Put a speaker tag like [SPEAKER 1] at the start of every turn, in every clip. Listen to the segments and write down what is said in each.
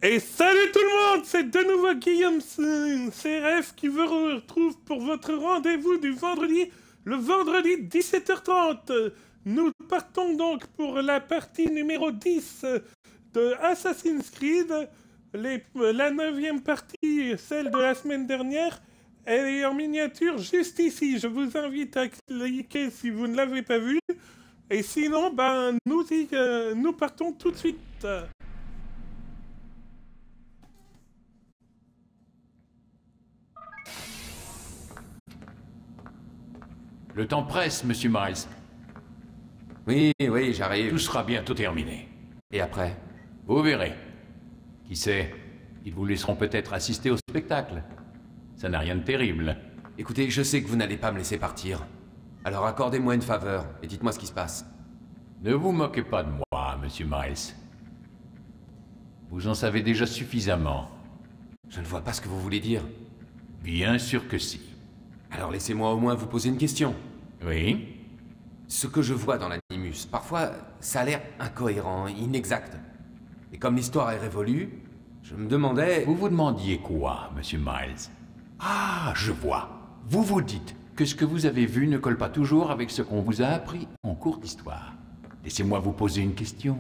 [SPEAKER 1] Et salut tout le monde, c'est de nouveau Guillaume CRF qui vous retrouve pour votre rendez-vous du vendredi, le vendredi 17h30. Nous partons donc pour la partie numéro 10 de Assassin's Creed. La 9e partie, celle de la semaine dernière, elle est en miniature juste ici. Je vous invite à cliquer si vous ne l'avez pas vue. Et sinon, nous partons tout de suite.
[SPEAKER 2] Le temps presse, monsieur Miles.
[SPEAKER 3] Oui, j'arrive.
[SPEAKER 2] Tout sera bientôt terminé.
[SPEAKER 3] Et après?
[SPEAKER 2] Vous verrez. Qui sait, ils vous laisseront peut-être assister au spectacle. Ça n'a rien de terrible.
[SPEAKER 3] Écoutez, je sais que vous n'allez pas me laisser partir. Alors accordez-moi une faveur et dites-moi ce qui se passe.
[SPEAKER 2] Ne vous moquez pas de moi, monsieur Miles. Vous en savez déjà suffisamment.
[SPEAKER 3] Je ne vois pas ce que vous voulez dire.
[SPEAKER 2] Bien sûr que si.
[SPEAKER 3] Alors laissez-moi au moins vous poser une question.
[SPEAKER 2] Oui?
[SPEAKER 3] Ce que je vois dans l'Animus, parfois, ça a l'air incohérent, inexact. Et comme l'histoire est révolue, je me demandais...
[SPEAKER 2] Vous vous demandiez quoi, monsieur Miles? Ah, je vois. Vous vous dites que ce que vous avez vu ne colle pas toujours avec ce qu'on vous a appris en cours d'histoire. Laissez-moi vous poser une question.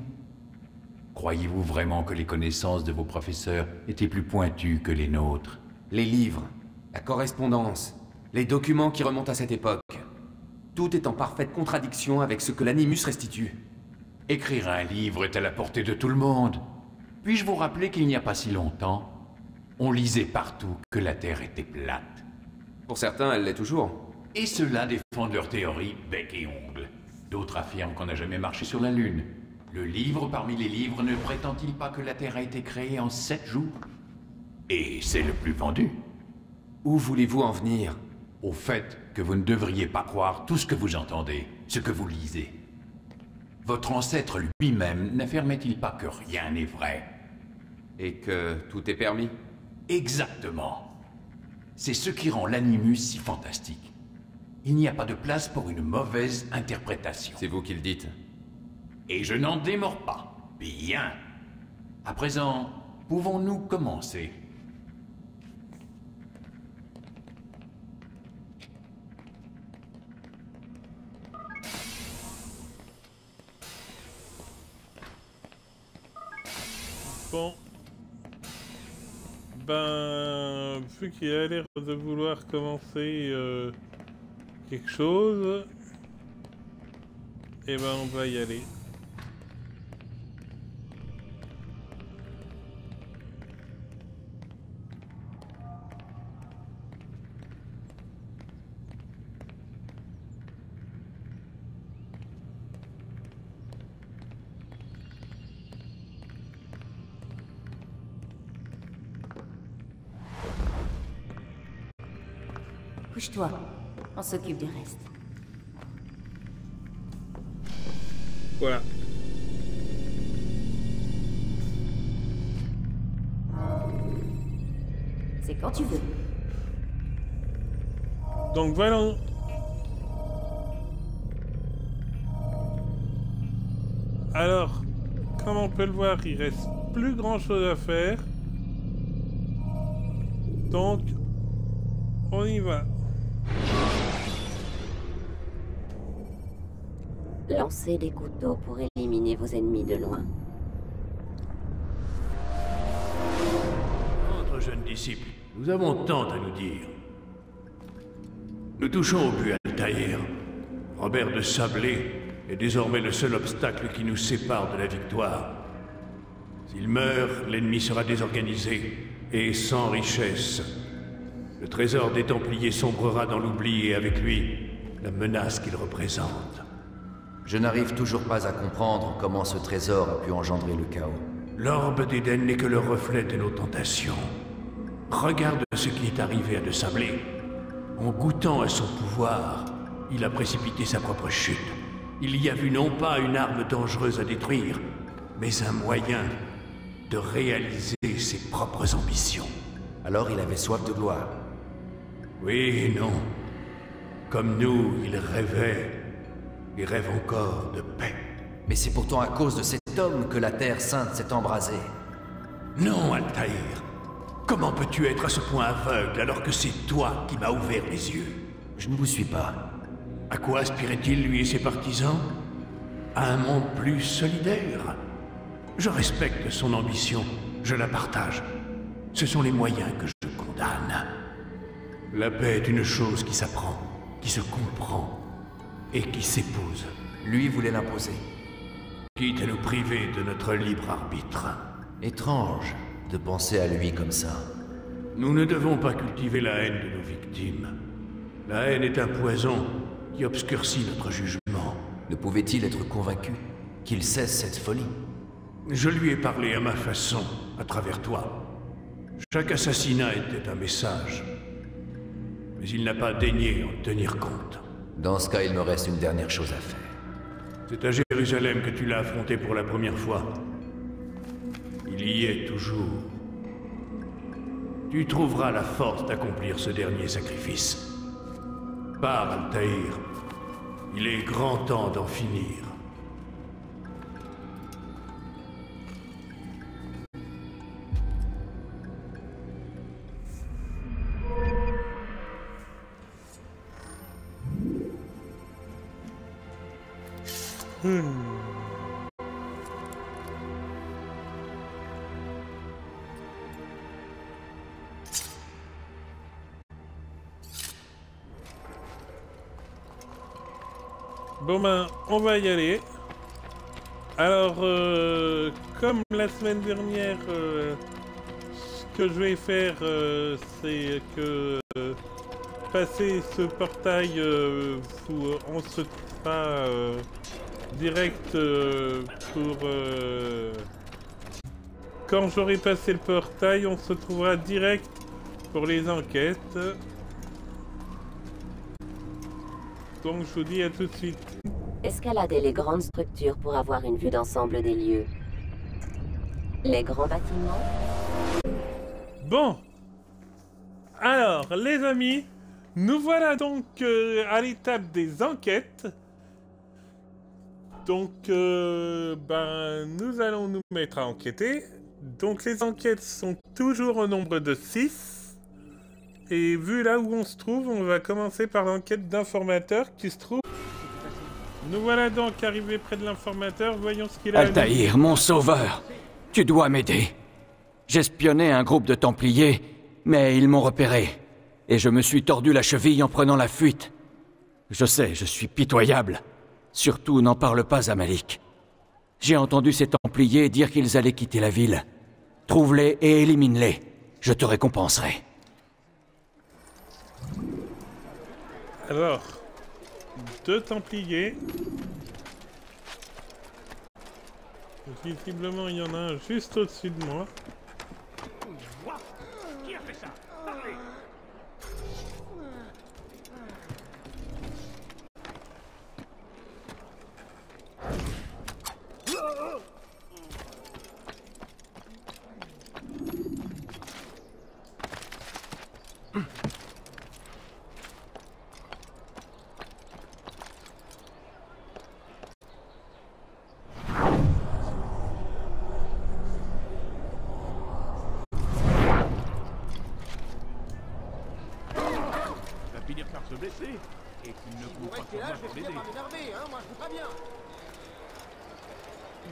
[SPEAKER 2] Croyez-vous vraiment que les connaissances de vos professeurs étaient plus pointues que les nôtres?
[SPEAKER 3] Les livres, la correspondance, les documents qui remontent à cette époque. Tout est en parfaite contradiction avec ce que l'Animus restitue.
[SPEAKER 2] Écrire un livre est à la portée de tout le monde. Puis-je vous rappeler qu'il n'y a pas si longtemps, on lisait partout que la Terre était plate.
[SPEAKER 3] Pour certains, elle l'est toujours.
[SPEAKER 2] Et ceux-là défendent leur théorie bec et ongle. D'autres affirment qu'on n'a jamais marché sur la Lune. Le livre parmi les livres ne prétend-il pas que la Terre a été créée en 7 jours? Et c'est le plus vendu.
[SPEAKER 3] Où voulez-vous en venir?
[SPEAKER 2] Au fait que vous ne devriez pas croire tout ce que vous entendez, ce que vous lisez. Votre ancêtre lui-même n'affirmait-il pas que rien n'est vrai?
[SPEAKER 3] Et que tout est permis?
[SPEAKER 2] Exactement. C'est ce qui rend l'Animus si fantastique. Il n'y a pas de place pour une mauvaise interprétation.
[SPEAKER 3] C'est vous qui le dites.
[SPEAKER 2] Et je n'en démords pas. Bien. À présent, pouvons-nous commencer?
[SPEAKER 1] Bon. Vu qu'il a l'air de vouloir commencer quelque chose, on va y aller.
[SPEAKER 4] Couche-toi, on s'occupe du reste.
[SPEAKER 1] Voilà.
[SPEAKER 4] C'est quand tu veux.
[SPEAKER 1] Donc voilà. Alors, comme on peut le voir, il reste plus grand chose à faire. Donc, on y va.
[SPEAKER 4] Lancez des couteaux pour éliminer vos ennemis de loin.
[SPEAKER 5] Entre jeunes disciples, nous avons tant à nous dire. Nous touchons au but Altaïr. Robert de Sablé est désormais le seul obstacle qui nous sépare de la victoire. S'il meurt, l'ennemi sera désorganisé et sans richesse. Le trésor des Templiers sombrera dans l'oubli et avec lui, la menace qu'il représente.
[SPEAKER 6] Je n'arrive toujours pas à comprendre comment ce trésor a pu engendrer le chaos.
[SPEAKER 5] L'orbe d'Éden n'est que le reflet de nos tentations. Regarde ce qui est arrivé à De Sablé. En goûtant à son pouvoir, il a précipité sa propre chute. Il y a vu non pas une arme dangereuse à détruire, mais un moyen de réaliser ses propres ambitions.
[SPEAKER 6] Alors il avait soif de gloire.
[SPEAKER 5] Oui et non. Comme nous, il rêvait, et rêve encore de paix.
[SPEAKER 6] Mais c'est pourtant à cause de cet homme que la Terre Sainte s'est embrasée.
[SPEAKER 5] Non, Altaïr. Comment peux-tu être à ce point aveugle alors que c'est toi qui m'as ouvert les yeux?
[SPEAKER 6] Je ne vous suis pas.
[SPEAKER 5] À quoi aspirait-il, lui et ses partisans? À un monde plus solidaire? Je respecte son ambition, je la partage. Ce sont les moyens que je condamne. La paix est une chose qui s'apprend, qui se comprend et qui s'épouse.
[SPEAKER 6] Lui voulait l'imposer.
[SPEAKER 5] Quitte à nous priver de notre libre arbitre.
[SPEAKER 6] Étrange de penser à lui comme ça.
[SPEAKER 5] Nous ne devons pas cultiver la haine de nos victimes. La haine est un poison qui obscurcit notre jugement.
[SPEAKER 6] Ne pouvait-il être convaincu qu'il cesse cette folie?
[SPEAKER 5] Je lui ai parlé à ma façon, à travers toi. Chaque assassinat était un message. Mais il n'a pas daigné en tenir compte.
[SPEAKER 6] Dans ce cas, il me reste une dernière chose à faire.
[SPEAKER 5] C'est à Jérusalem que tu l'as affronté pour la première fois. Il y est toujours. Tu trouveras la force d'accomplir ce dernier sacrifice. Pars, Altaïr. Il est grand temps d'en finir.
[SPEAKER 1] Bon ben, on va y aller. Alors, comme la semaine dernière, ce que je vais faire, c'est que passer ce portail, on se trouvera direct pour... quand j'aurai passé le portail, on se trouvera direct pour les enquêtes. Donc je vous dis à tout de suite.
[SPEAKER 4] Escaladez les grandes structures pour avoir une vue d'ensemble des lieux. Les grands bâtiments.
[SPEAKER 1] Bon. Alors, les amis, nous voilà donc à l'étape des enquêtes. Donc, ben, nous allons nous mettre à enquêter. Donc, les enquêtes sont toujours au nombre de 6. Et vu là où on se trouve, on va commencer par l'enquête d'informateur qui se trouve... Nous voilà donc arrivés près de l'informateur, voyons ce qu'il a...
[SPEAKER 7] Altaïr, mon sauveur, tu dois m'aider. J'espionnais un groupe de Templiers, mais ils m'ont repéré. Et je me suis tordu la cheville en prenant la fuite. Je sais, je suis pitoyable. Surtout, n'en parle pas à Malik. J'ai entendu ces Templiers dire qu'ils allaient quitter la ville. Trouve-les et élimine-les. Je te récompenserai.
[SPEAKER 1] Alors, 2 Templiers. Visiblement, il y en a un juste au-dessus de moi.
[SPEAKER 5] Qui a fait ça?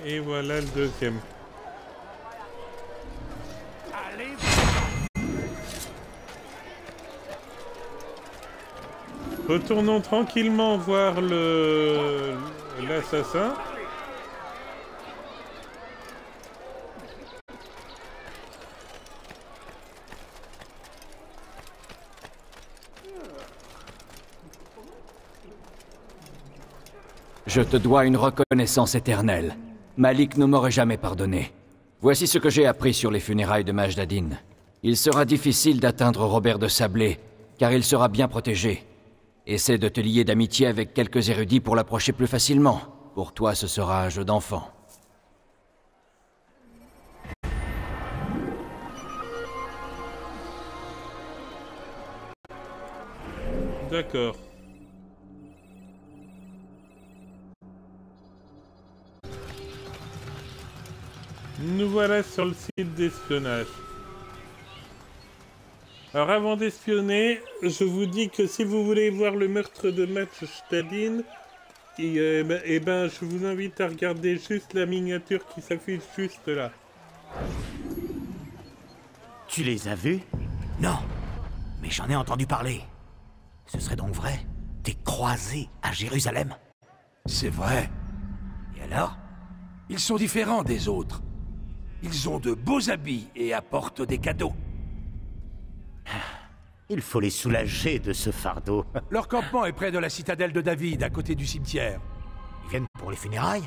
[SPEAKER 1] Et voilà le deuxième. Retournons tranquillement voir l'assassin.
[SPEAKER 7] Je te dois une reconnaissance éternelle. Malik ne m'aurait jamais pardonné. Voici ce que j'ai appris sur les funérailles de Majdadin. Il sera difficile d'atteindre Robert de Sablé, car il sera bien protégé. Essaie de te lier d'amitié avec quelques érudits pour l'approcher plus facilement. Pour toi, ce sera un jeu d'enfant.
[SPEAKER 1] D'accord. Nous revoilà sur le site d'espionnage. Alors avant d'espionner, je vous dis que si vous voulez voir le meurtre de Max Stadin, je vous invite à regarder juste la miniature qui s'affiche juste là.
[SPEAKER 8] Tu les as vus? Non, mais j'en ai entendu parler. Ce serait donc vrai? Des croisés à Jérusalem?
[SPEAKER 5] C'est vrai.
[SPEAKER 8] Et alors?
[SPEAKER 5] Ils sont différents des autres. Ils ont de beaux habits et apportent des cadeaux.
[SPEAKER 8] Il faut les soulager de ce fardeau.
[SPEAKER 5] Leur campement est près de la citadelle de David, à côté du cimetière.
[SPEAKER 8] Ils viennent pour les funérailles?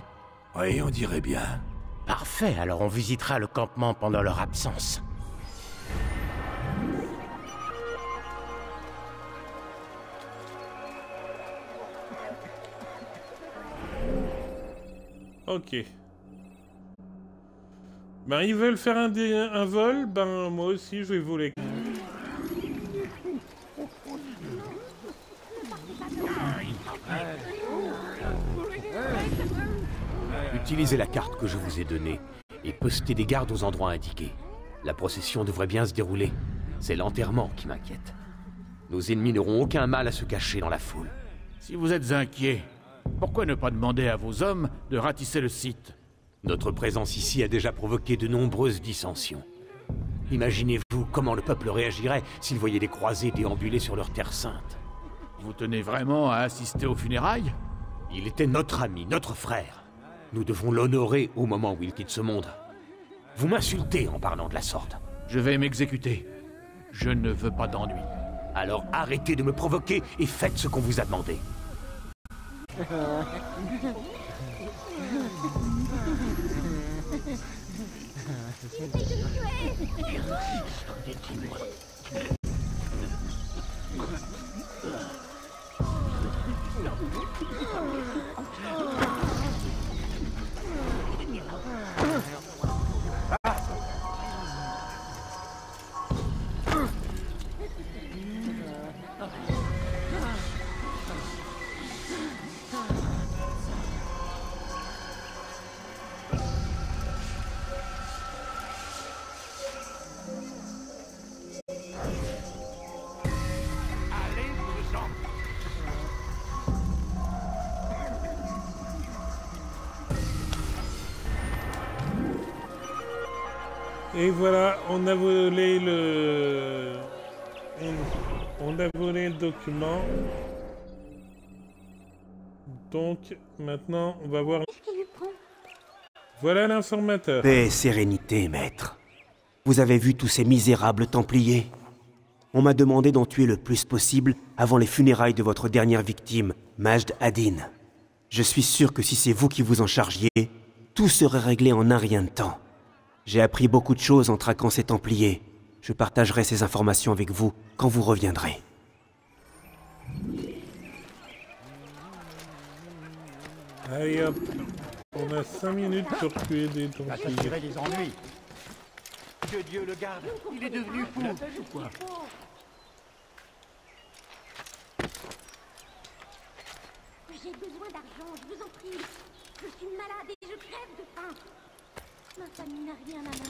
[SPEAKER 5] Oui, on dirait bien.
[SPEAKER 8] Parfait, alors on visitera le campement pendant leur absence.
[SPEAKER 1] Ok. Ben ils veulent faire un vol, ben moi aussi je vais voler.
[SPEAKER 9] Utilisez la carte que je vous ai donnée et postez des gardes aux endroits indiqués. La procession devrait bien se dérouler. C'est l'enterrement qui m'inquiète. Nos ennemis n'auront aucun mal à se cacher dans la foule.
[SPEAKER 10] Si vous êtes inquiet, pourquoi ne pas demander à vos hommes de ratisser le site?
[SPEAKER 9] Notre présence ici a déjà provoqué de nombreuses dissensions. Imaginez-vous comment le peuple réagirait s'il voyait des croisés déambuler sur leur terre sainte.
[SPEAKER 10] Vous tenez vraiment à assister aux funérailles?
[SPEAKER 9] Il était notre ami, notre frère. Nous devons l'honorer au moment où il quitte ce monde. Vous m'insultez en parlant de la sorte.
[SPEAKER 10] Je vais m'exécuter. Je ne veux pas d'ennui.
[SPEAKER 9] Alors arrêtez de me provoquer et faites ce qu'on vous a demandé.
[SPEAKER 1] Et voilà, on a volé le... On a volé le document. Donc, maintenant, on va voir... Voilà l'informateur.
[SPEAKER 11] Paix et sérénité, maître. Vous avez vu tous ces misérables Templiers? On m'a demandé d'en tuer le plus possible avant les funérailles de votre dernière victime, Majd Adin. Je suis sûr que si c'est vous qui vous en chargiez, tout serait réglé en un rien de temps. J'ai appris beaucoup de choses en traquant ces Templiers. Je partagerai ces informations avec vous quand vous reviendrez.
[SPEAKER 1] Allez hop, on a 5 minutes pour tuer des Templiers.
[SPEAKER 8] des ennuis. Que Dieu le garde, il est devenu fou.
[SPEAKER 12] J'ai besoin d'argent, je vous en prie. Je suis malade et je crève de faim. Ma famille n'a rien à manger.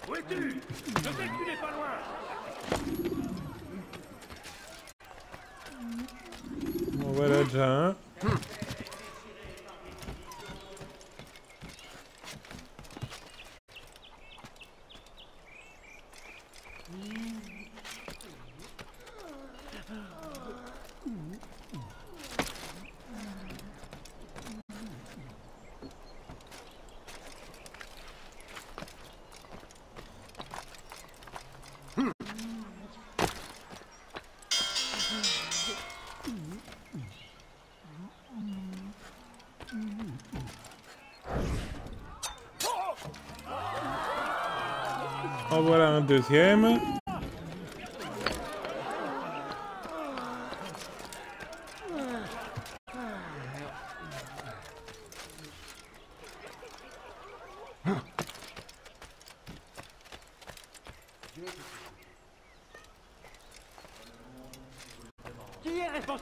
[SPEAKER 5] Où es-tu? Je sais que tu n'es pas loin.
[SPEAKER 1] Bon, voilà déjà un. En voilà un deuxième.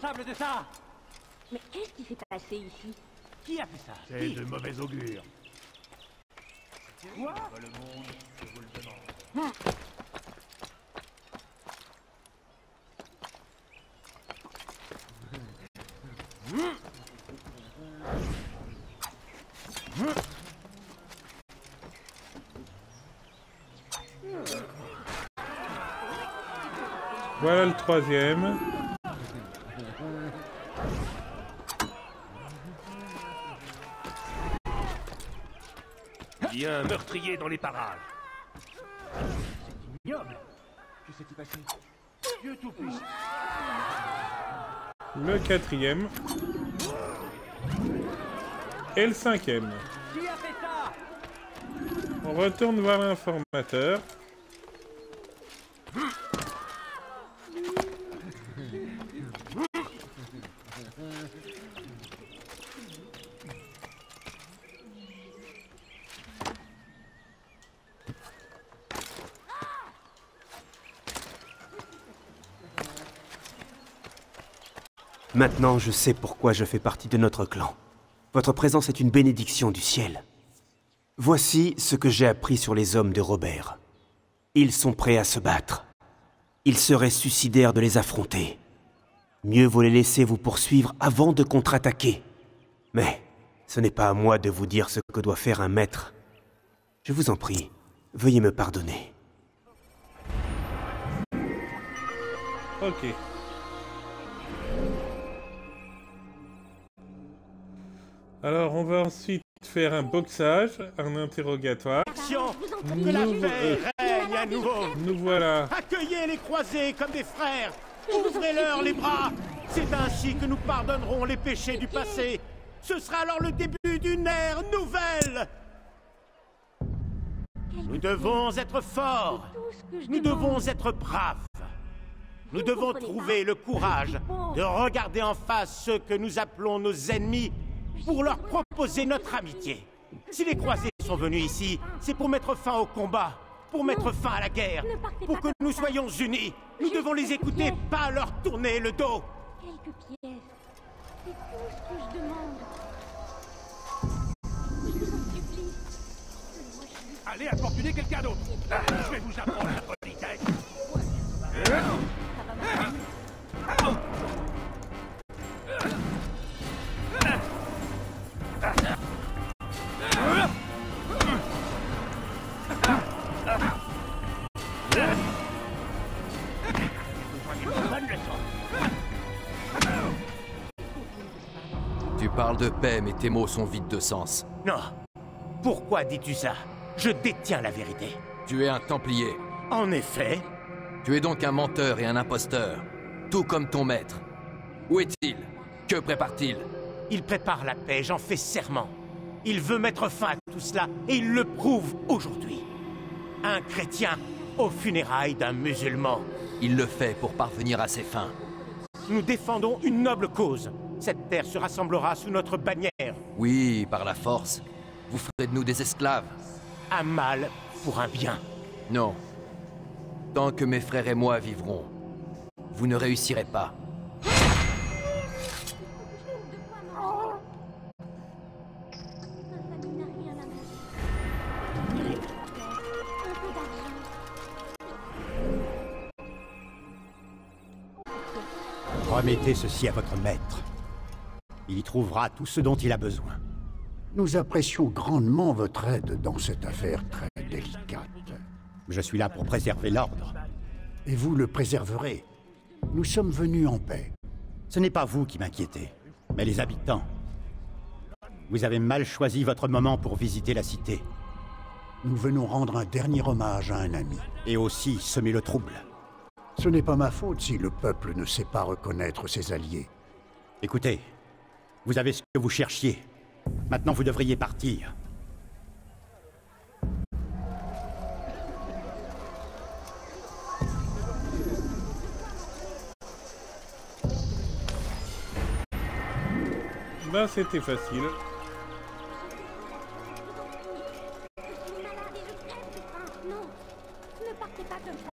[SPEAKER 8] responsable de ça?
[SPEAKER 12] Mais qu'est-ce qui s'est passé ici?
[SPEAKER 8] Qui a fait ça?
[SPEAKER 5] C'est de mauvais augure.
[SPEAKER 8] Quoi?
[SPEAKER 5] Le monde, je vous le demande.
[SPEAKER 1] Voilà le troisième.
[SPEAKER 5] Il y a un meurtrier dans les parages.
[SPEAKER 8] C'est ignoble. Que s'est-il passé? Dieu tout-puissant.
[SPEAKER 1] Le quatrième. Et le cinquième.
[SPEAKER 8] Qui a fait ça?
[SPEAKER 1] On retourne voir l'informateur.
[SPEAKER 11] Maintenant, je sais pourquoi je fais partie de notre clan. Votre présence est une bénédiction du ciel. Voici ce que j'ai appris sur les hommes de Robert. Ils sont prêts à se battre. Il serait suicidaire de les affronter. Mieux vaut les laisser vous poursuivre avant de contre-attaquer. Mais ce n'est pas à moi de vous dire ce que doit faire un maître. Je vous en prie, veuillez me pardonner.
[SPEAKER 1] Ok. Alors, on va ensuite faire un boxage, un interrogatoire.
[SPEAKER 8] Action de la paix règne à nouveau.
[SPEAKER 1] Nous voilà.
[SPEAKER 8] Accueillez les croisés comme des frères. Ouvrez-leur les bras. C'est ainsi que nous pardonnerons les péchés du passé. Ce sera alors le début d'une ère nouvelle. Nous devons être forts. Nous devons être braves. Nous devons trouver le courage de regarder en face ceux que nous appelons nos ennemis pour leur proposer notre amitié. Si les croisés sont venus ici, c'est pour mettre fin au combat, pour mettre fin à la guerre, pour que nous soyons unis. Nous devons les écouter, pas leur tourner le dos.
[SPEAKER 12] Quelques pièces. C'est tout ce que je demande. Je vous en supplie.
[SPEAKER 5] Allez importuner quelqu'un d'autre. Je vais vous apprendre la politesse.
[SPEAKER 6] Tu parles de paix, mais tes mots sont vides de sens.
[SPEAKER 8] Non. Pourquoi dis-tu ça? Je détiens la vérité.
[SPEAKER 6] Tu es un Templier.
[SPEAKER 8] En effet.
[SPEAKER 6] Tu es donc un menteur et un imposteur. Tout comme ton maître. Où est-il? Que prépare-t-il?
[SPEAKER 8] Il prépare la paix, j'en fais serment. Il veut mettre fin à tout cela, et il le prouve aujourd'hui. Un chrétien aux funérailles d'un musulman.
[SPEAKER 6] Il le fait pour parvenir à ses fins.
[SPEAKER 8] Nous défendons une noble cause. Cette terre se rassemblera sous notre bannière.
[SPEAKER 6] Oui, par la force. Vous ferez de nous des esclaves.
[SPEAKER 8] Un mal pour un bien.
[SPEAKER 6] Non. Tant que mes frères et moi vivrons, vous ne réussirez pas.
[SPEAKER 8] Remettez ceci à votre maître. Il y trouvera tout ce dont il a besoin.
[SPEAKER 13] Nous apprécions grandement votre aide dans cette affaire très délicate.
[SPEAKER 8] Je suis là pour préserver l'ordre.
[SPEAKER 13] Et vous le préserverez. Nous sommes venus en paix.
[SPEAKER 8] Ce n'est pas vous qui m'inquiétez, mais les habitants. Vous avez mal choisi votre moment pour visiter la cité.
[SPEAKER 13] Nous venons rendre un dernier hommage à un ami.
[SPEAKER 8] Et aussi semer le trouble.
[SPEAKER 13] Ce n'est pas ma faute si le peuple ne sait pas reconnaître ses alliés.
[SPEAKER 8] Écoutez, vous avez ce que vous cherchiez. Maintenant, vous devriez partir.
[SPEAKER 1] Ben, c'était facile.
[SPEAKER 12] Je suis malade et je crève de faim. Non, ne partez pas comme ça.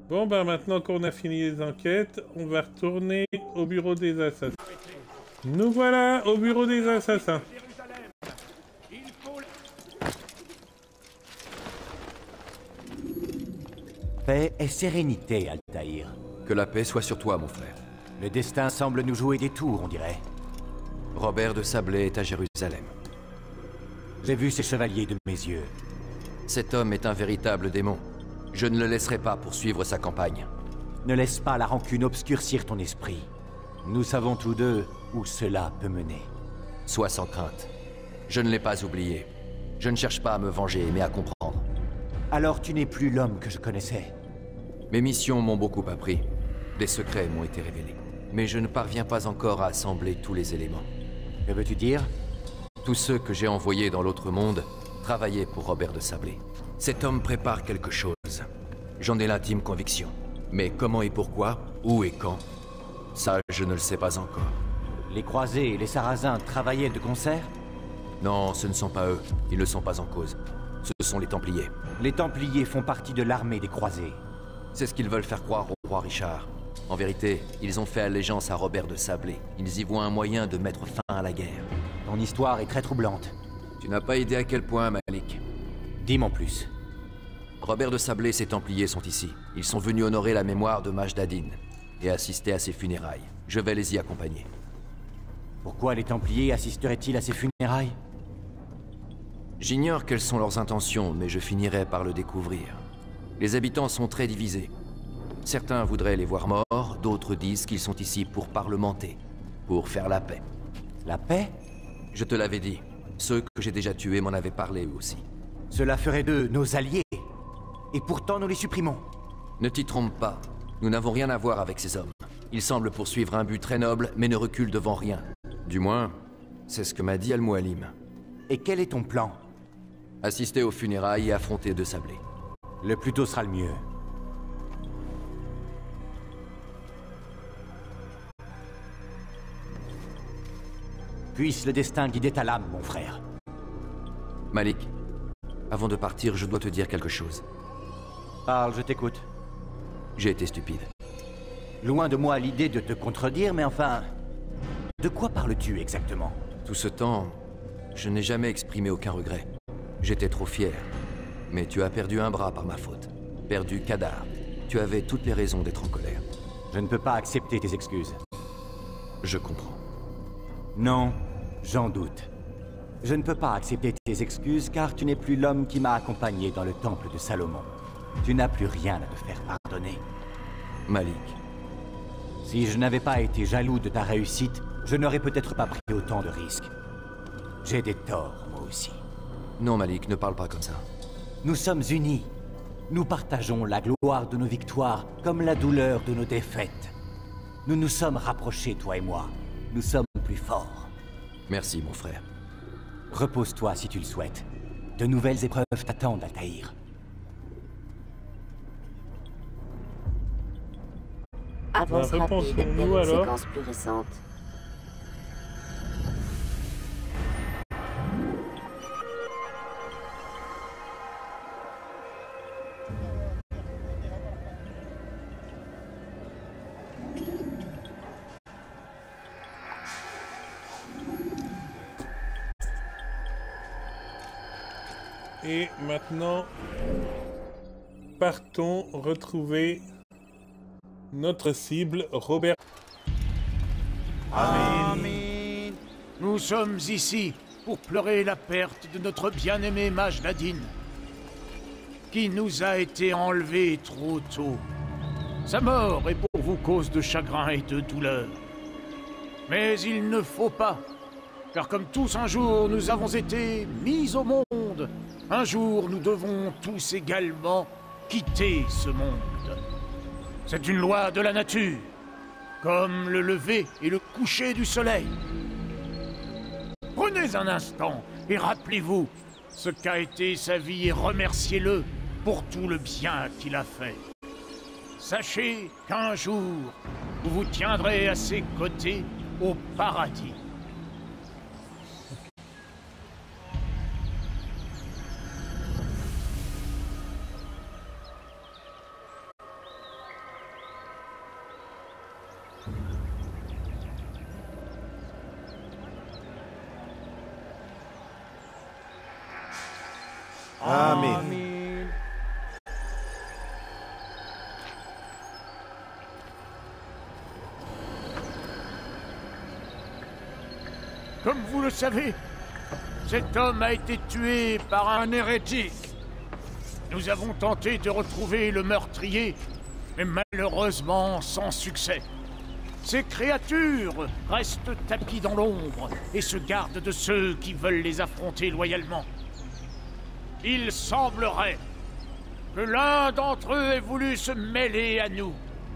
[SPEAKER 1] Bon, bah maintenant qu'on a fini les enquêtes, on va retourner au bureau des assassins. Nous voilà au bureau des assassins.
[SPEAKER 14] Paix et sérénité, Altaïr.
[SPEAKER 6] Que la paix soit sur toi, mon frère.
[SPEAKER 14] Le destin semble nous jouer des tours, on dirait.
[SPEAKER 6] Robert de Sablé est à Jérusalem.
[SPEAKER 14] J'ai vu ces chevaliers de mes yeux.
[SPEAKER 6] Cet homme est un véritable démon. Je ne le laisserai pas poursuivre sa campagne.
[SPEAKER 14] Ne laisse pas la rancune obscurcir ton esprit. Nous savons tous deux où cela peut mener.
[SPEAKER 6] Sois sans crainte. Je ne l'ai pas oublié. Je ne cherche pas à me venger, mais à comprendre.
[SPEAKER 14] Alors tu n'es plus l'homme que je connaissais.
[SPEAKER 6] Mes missions m'ont beaucoup appris. Des secrets m'ont été révélés. Mais je ne parviens pas encore à assembler tous les éléments.
[SPEAKER 14] Que veux-tu dire?
[SPEAKER 6] Tous ceux que j'ai envoyés dans l'autre monde travaillaient pour Robert de Sablé. Cet homme prépare quelque chose. J'en ai l'intime conviction. Mais comment et pourquoi, où et quand, ça je ne le sais pas encore.
[SPEAKER 14] Les croisés et les sarrasins travaillaient de concert?
[SPEAKER 6] Non, ce ne sont pas eux. Ils ne sont pas en cause. Ce sont les Templiers.
[SPEAKER 14] Les Templiers font partie de l'armée des croisés.
[SPEAKER 6] C'est ce qu'ils veulent faire croire au roi Richard. En vérité, ils ont fait allégeance à Robert de Sablé. Ils y voient un moyen de mettre fin à la guerre.
[SPEAKER 14] Ton histoire est très troublante.
[SPEAKER 6] Tu n'as pas idée à quel point, Malik.
[SPEAKER 14] Dis-moi plus.
[SPEAKER 6] Robert de Sablé et ses Templiers sont ici. Ils sont venus honorer la mémoire de Majd Adin et assister à ses funérailles. Je vais les y accompagner.
[SPEAKER 14] Pourquoi les Templiers assisteraient-ils à ses funérailles?
[SPEAKER 6] J'ignore quelles sont leurs intentions, mais je finirai par le découvrir. Les habitants sont très divisés. Certains voudraient les voir morts, d'autres disent qu'ils sont ici pour parlementer, pour faire la paix.
[SPEAKER 14] La paix?
[SPEAKER 6] Je te l'avais dit. Ceux que j'ai déjà tués m'en avaient parlé eux aussi.
[SPEAKER 14] Cela ferait d'eux nos alliés. Et pourtant nous les supprimons.
[SPEAKER 6] Ne t'y trompe pas. Nous n'avons rien à voir avec ces hommes. Ils semblent poursuivre un but très noble, mais ne reculent devant rien. Du moins, c'est ce que m'a dit Al-Mualim.
[SPEAKER 14] Et quel est ton plan?
[SPEAKER 6] Assister aux funérailles et affronter de Sablé.
[SPEAKER 14] Le plus tôt sera le mieux. Puisse le destin guider ta lame, mon frère.
[SPEAKER 6] Malik, avant de partir, je dois te dire quelque chose.
[SPEAKER 14] Parle, je t'écoute.
[SPEAKER 6] J'ai été stupide.
[SPEAKER 14] Loin de moi l'idée de te contredire, mais enfin... De quoi parles-tu exactement?
[SPEAKER 6] Tout ce temps, je n'ai jamais exprimé aucun regret. J'étais trop fier. Mais tu as perdu un bras par ma faute. Perdu Kadar. Tu avais toutes les raisons d'être en colère.
[SPEAKER 14] Je ne peux pas accepter tes excuses.
[SPEAKER 6] Je comprends.
[SPEAKER 14] Non, j'en doute. Je ne peux pas accepter tes excuses car tu n'es plus l'homme qui m'a accompagné dans le temple de Salomon. Tu n'as plus rien à te faire pardonner.
[SPEAKER 6] Malik.
[SPEAKER 14] Si je n'avais pas été jaloux de ta réussite, je n'aurais peut-être pas pris autant de risques. J'ai des torts, moi aussi.
[SPEAKER 6] Non, Malik, ne parle pas comme ça.
[SPEAKER 14] Nous sommes unis. Nous partageons la gloire de nos victoires comme la douleur de nos défaites. Nous nous sommes rapprochés, toi et moi. Nous sommes plus forts.
[SPEAKER 6] Merci, mon frère.
[SPEAKER 14] Repose-toi si tu le souhaites. De nouvelles épreuves t'attendent, Altaïr.
[SPEAKER 4] Avance rapide vers une séquence plus récente.
[SPEAKER 1] Et maintenant, partons retrouver notre cible, Robert.
[SPEAKER 10] Amen. Nous sommes ici pour pleurer la perte de notre bien-aimé Majd Adin, qui nous a été enlevé trop tôt. Sa mort est pour vous cause de chagrin et de douleur. Mais il ne faut pas, car comme tous un jour nous avons été mis au monde, un jour nous devons tous également quitter ce monde. C'est une loi de la nature, comme le lever et le coucher du soleil. Prenez un instant et rappelez-vous ce qu'a été sa vie et remerciez-le pour tout le bien qu'il a fait. Sachez qu'un jour, vous vous tiendrez à ses côtés au paradis.
[SPEAKER 15] Amen.
[SPEAKER 10] Comme vous le savez, cet homme a été tué par un hérétique. Nous avons tenté de retrouver le meurtrier, mais malheureusement sans succès. Ces créatures restent tapies dans l'ombre et se gardent de ceux qui veulent les affronter loyalement. Il semblerait que l'un d'entre eux ait voulu se mêler à nous.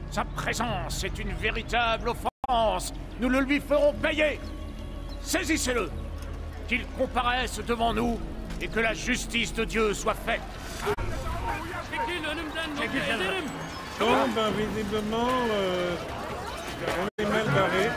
[SPEAKER 10] Sa présence est une véritable offense. Nous le lui ferons payer. Saisissez-le, qu'il comparaisse devant nous et que la justice de Dieu soit faite.
[SPEAKER 1] Bon, ben visiblement, on est mal barré.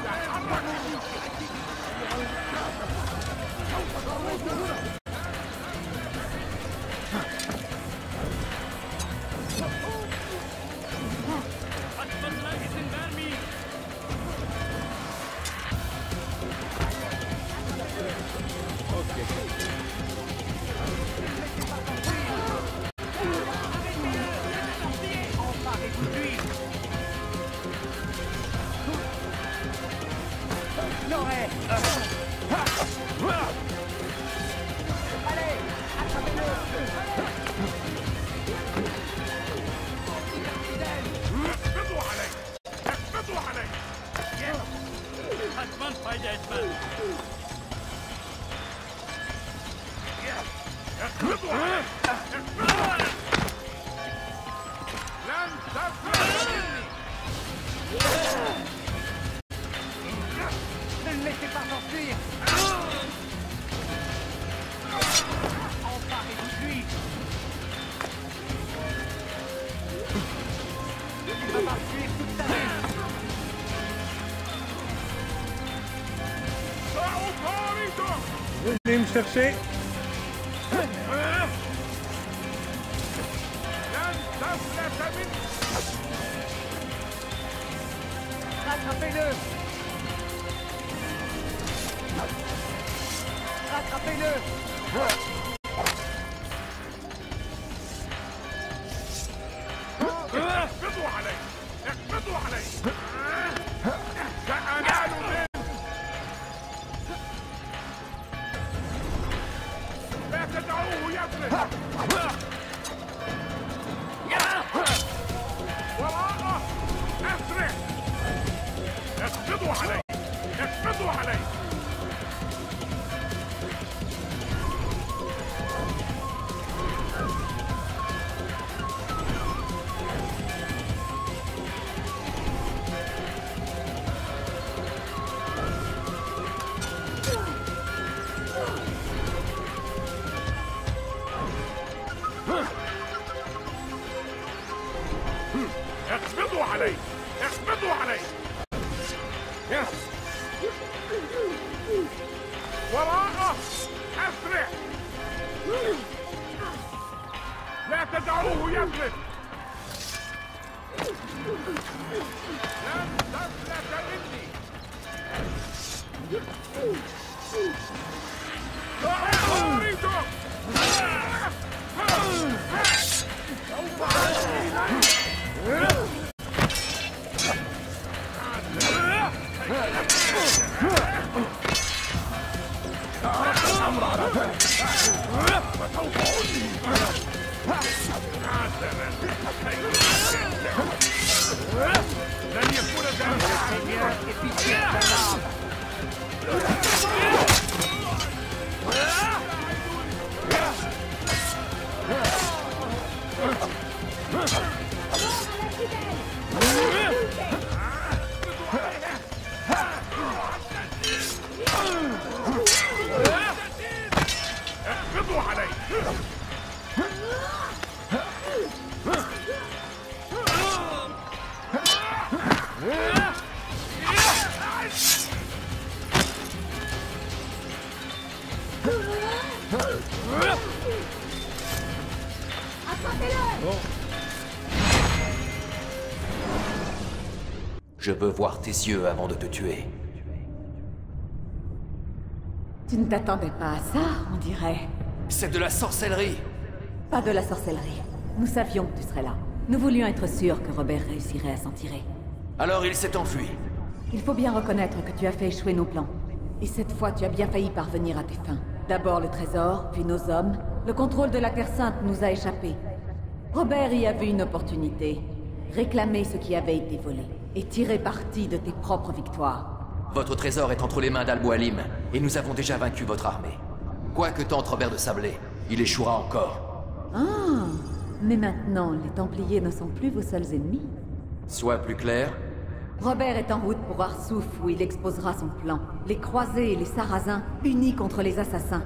[SPEAKER 16] Ne le laissez pas s'enfuir. Emparez-vous de lui. Il va m'enfuir toute sa vie.
[SPEAKER 1] Vous venez me chercher?
[SPEAKER 16] Rattrapez-le! Rattrapez-le!
[SPEAKER 10] اقبضوا عليه! اقبضوا عليه! سأنال منه! لا تدعوه يضرب! وراءه! أسرع! اقبضوا عليه! اقبضوا عليه! اقبضوا عليه! اقبضوا عليه! وراءه! أسرع! لا تدعوه يضرب! لن تفلت مني! أريده! لن يكون اقبضوا عليه!
[SPEAKER 6] Je veux voir tes yeux avant de te tuer.
[SPEAKER 17] Tu ne t'attendais pas à ça, on dirait.
[SPEAKER 6] C'est de la sorcellerie!
[SPEAKER 15] Pas de la sorcellerie. Nous savions que tu serais là. Nous voulions être sûrs que Robert réussirait à s'en tirer.
[SPEAKER 6] Alors il s'est enfui.
[SPEAKER 15] Il faut bien reconnaître que tu as fait échouer nos plans. Et cette fois, tu as bien failli parvenir à tes fins. D'abord le trésor, puis nos hommes. Le contrôle de la Terre Sainte nous a échappé. Robert y a vu une opportunité. Réclamer ce qui avait été volé. Et tirer parti de tes propres victoires.
[SPEAKER 6] Votre trésor est entre les mains d'Al-Mualim, et nous avons déjà vaincu votre armée. Quoi que tente Robert de Sablé, il échouera encore.
[SPEAKER 15] Ah, mais maintenant, les Templiers ne sont plus vos seuls ennemis.
[SPEAKER 6] Sois plus clair.
[SPEAKER 15] Robert est en route pour Arsouf, où il exposera son plan. Les croisés et les sarrasins, unis contre les assassins.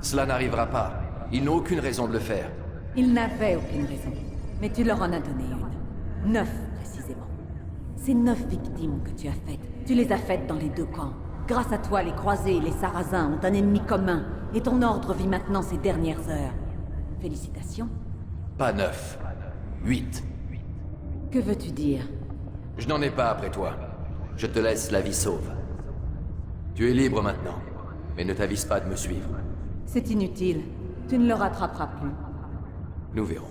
[SPEAKER 6] Cela n'arrivera pas. Ils n'ont aucune raison de le faire.
[SPEAKER 15] Ils n'avaient aucune raison. Mais tu leur en as donné une. 9, précisément. Ces 9 victimes que tu as faites, tu les as faites dans les deux camps. Grâce à toi, les croisés et les sarrasins ont un ennemi commun, et ton ordre vit maintenant ses dernières heures. Félicitations.
[SPEAKER 6] Pas 9. 8.
[SPEAKER 15] Que veux-tu dire?
[SPEAKER 6] Je n'en ai pas après toi. Je te laisse la vie sauve. Tu es libre maintenant, mais ne t'avise pas de me suivre.
[SPEAKER 15] C'est inutile. Tu ne le rattraperas plus.
[SPEAKER 6] Nous verrons.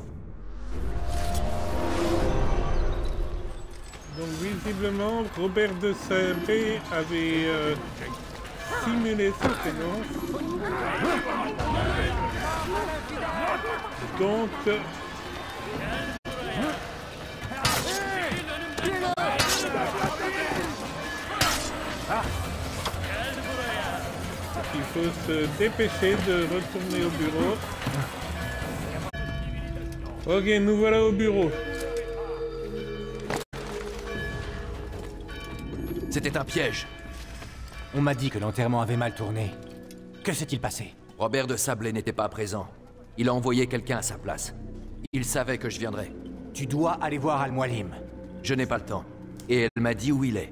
[SPEAKER 1] Donc visiblement, Robert de Sablé avait simulé sa présence. Donc... il faut se dépêcher de retourner au bureau. Ok, nous voilà au bureau.
[SPEAKER 6] C'était un piège.
[SPEAKER 17] On m'a dit que l'enterrement avait mal tourné. Que s'est-il passé?
[SPEAKER 6] Robert de Sablé n'était pas présent. Il a envoyé quelqu'un à sa place. Il savait que je viendrais.
[SPEAKER 17] Tu dois aller voir Al-Mualim.
[SPEAKER 6] Je n'ai pas le temps. Et elle m'a dit où il est.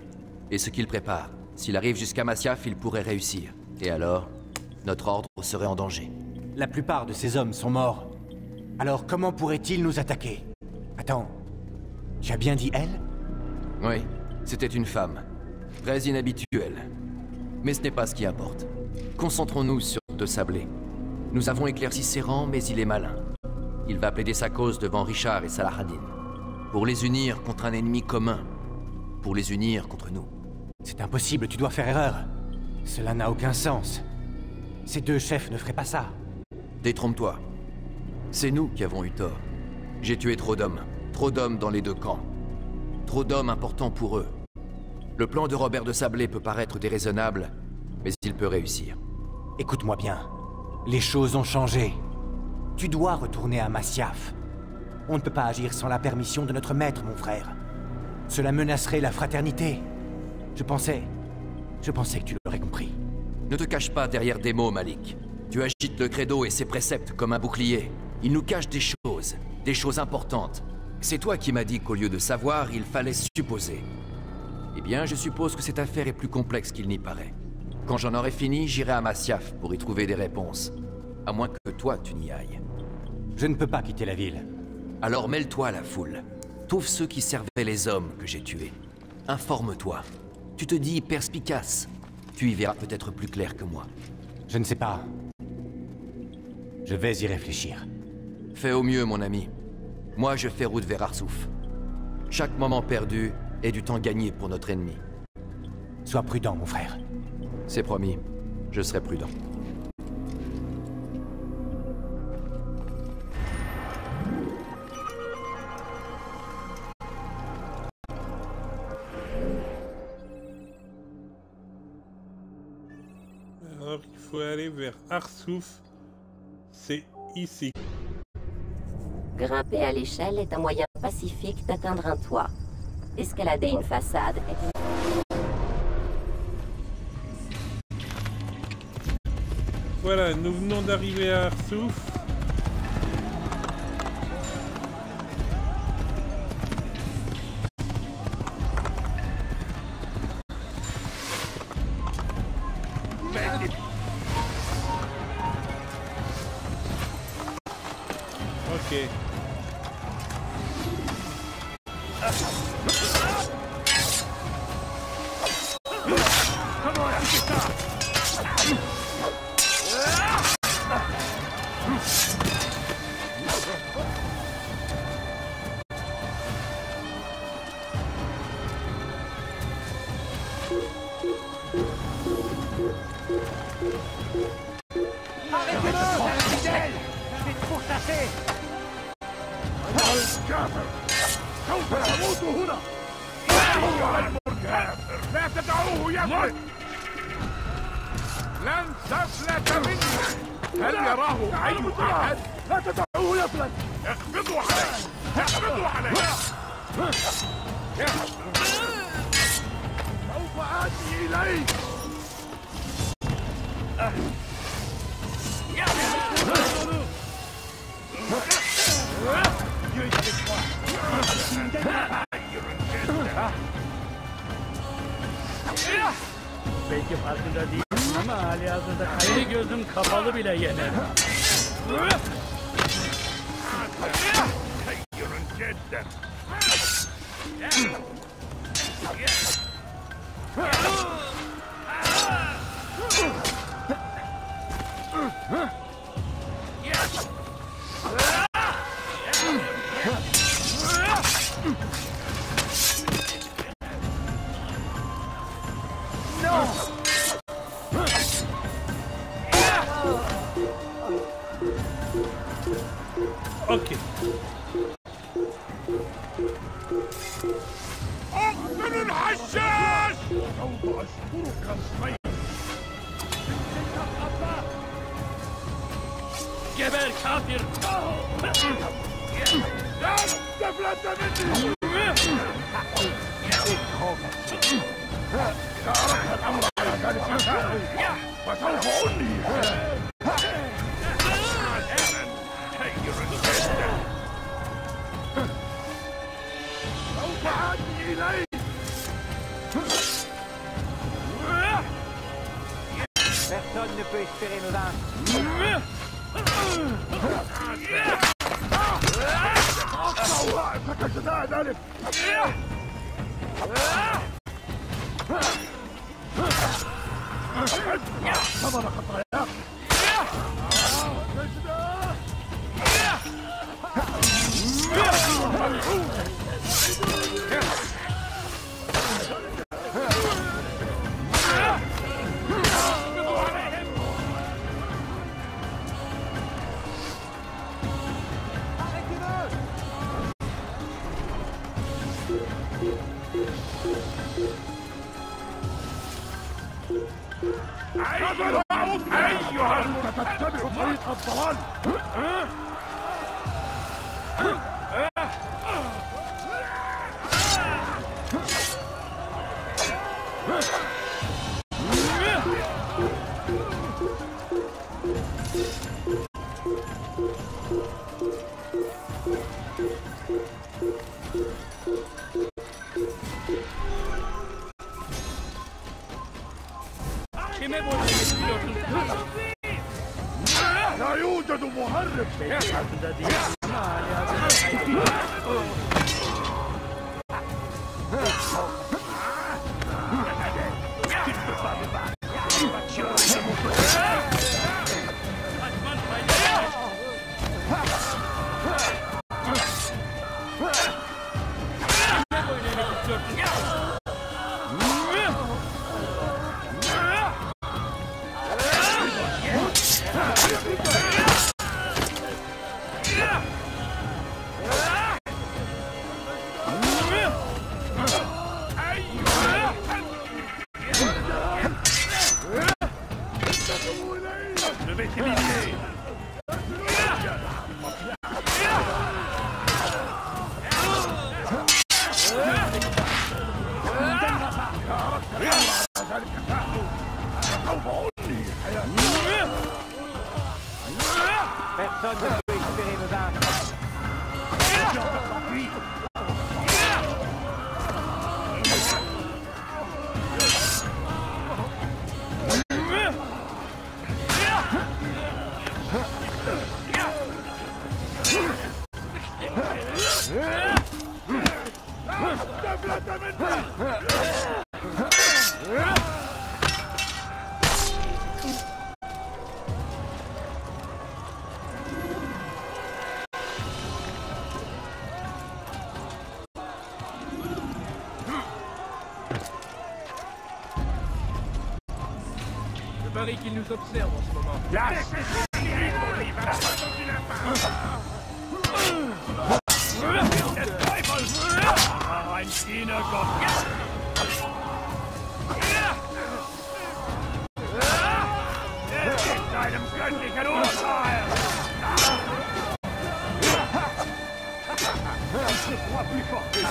[SPEAKER 6] Et ce qu'il prépare. S'il arrive jusqu'à Masyaf, il pourrait réussir. Et alors, notre ordre serait en danger.
[SPEAKER 17] La plupart de ces hommes sont morts. Alors comment pourraient-ils nous attaquer? Attends, tu as bien dit elle?
[SPEAKER 6] Oui, c'était une femme. Très inhabituelle. Mais ce n'est pas ce qui importe. Concentrons-nous sur de Sablé. Nous avons éclairci ses rangs, mais il est malin. Il va plaider sa cause devant Richard et Salah-ad-Din. Pour les unir contre un ennemi commun. Pour les unir contre nous.
[SPEAKER 17] C'est impossible, tu dois faire erreur. Cela n'a aucun sens. Ces deux chefs ne feraient pas ça.
[SPEAKER 6] Détrompe-toi. C'est nous qui avons eu tort. J'ai tué trop d'hommes. Trop d'hommes dans les deux camps. Trop d'hommes importants pour eux. Le plan de Robert de Sablé peut paraître déraisonnable, mais il peut réussir.
[SPEAKER 17] Écoute-moi bien. Les choses ont changé. Tu dois retourner à Masyaf. On ne peut pas agir sans la permission de notre maître, mon frère. Cela menacerait la fraternité. Je pensais que tu l'aurais compris.
[SPEAKER 6] Ne te cache pas derrière des mots, Malik. Tu agites le credo et ses préceptes comme un bouclier. Il nous cache des choses importantes. C'est toi qui m'as dit qu'au lieu de savoir, il fallait supposer. Eh bien, je suppose que cette affaire est plus complexe qu'il n'y paraît. Quand j'en aurai fini, j'irai à Masyaf pour y trouver des réponses. À moins que toi, tu n'y ailles.
[SPEAKER 17] Je ne peux pas quitter la ville.
[SPEAKER 6] Alors mêle-toi à la foule. Trouve ceux qui servaient les hommes que j'ai tués. Informe-toi. Tu te dis perspicace. Tu y verras peut-être plus clair que moi.
[SPEAKER 17] Je ne sais pas. Je vais y réfléchir.
[SPEAKER 6] Fais au mieux, mon ami. Moi, je fais route vers Arsouf. Chaque moment perdu est du temps gagné pour notre ennemi.
[SPEAKER 17] Sois prudent, mon frère.
[SPEAKER 6] C'est promis. Je serai prudent.
[SPEAKER 1] Alors, il faut aller vers Arsouf. C'est ici.
[SPEAKER 4] Grimper à l'échelle est un moyen pacifique d'atteindre un toit. Escalader une façade est
[SPEAKER 1] Voilà, nous venons d'arriver à Arsouf. Ok.
[SPEAKER 16] vite pour chasser.
[SPEAKER 18] الكافر سوف تموت هنا أيها الكافر لا تدعوه يفلت لن تفلت مني هل يراه أي أحد لا تدعوه يفلت اقبضوا عليه اقبضوا عليه سوف آتي إليك
[SPEAKER 19] Belki farkında değilsin ama halihazırda kaydı gözüm kapalı bile yener.
[SPEAKER 1] Ok.
[SPEAKER 18] اقتل الحشاش سوف أشكرك الخير
[SPEAKER 19] Geber kafir!
[SPEAKER 18] لا تفلت مني إذا أردت الأمر على ذلك فسوف أنهي سوف آتي إليك
[SPEAKER 16] Personne ne peut espérer me vaincre.
[SPEAKER 18] ثمر خطاياك أيها تتبع طريق الضلال لا يوجد مهرب
[SPEAKER 16] Personne ne peut espérer me vaincre.
[SPEAKER 19] Je parie qu'il nous observe en ce moment.
[SPEAKER 18] Lâche les spirits, mon livre, dans une impasse. plus fort que ça.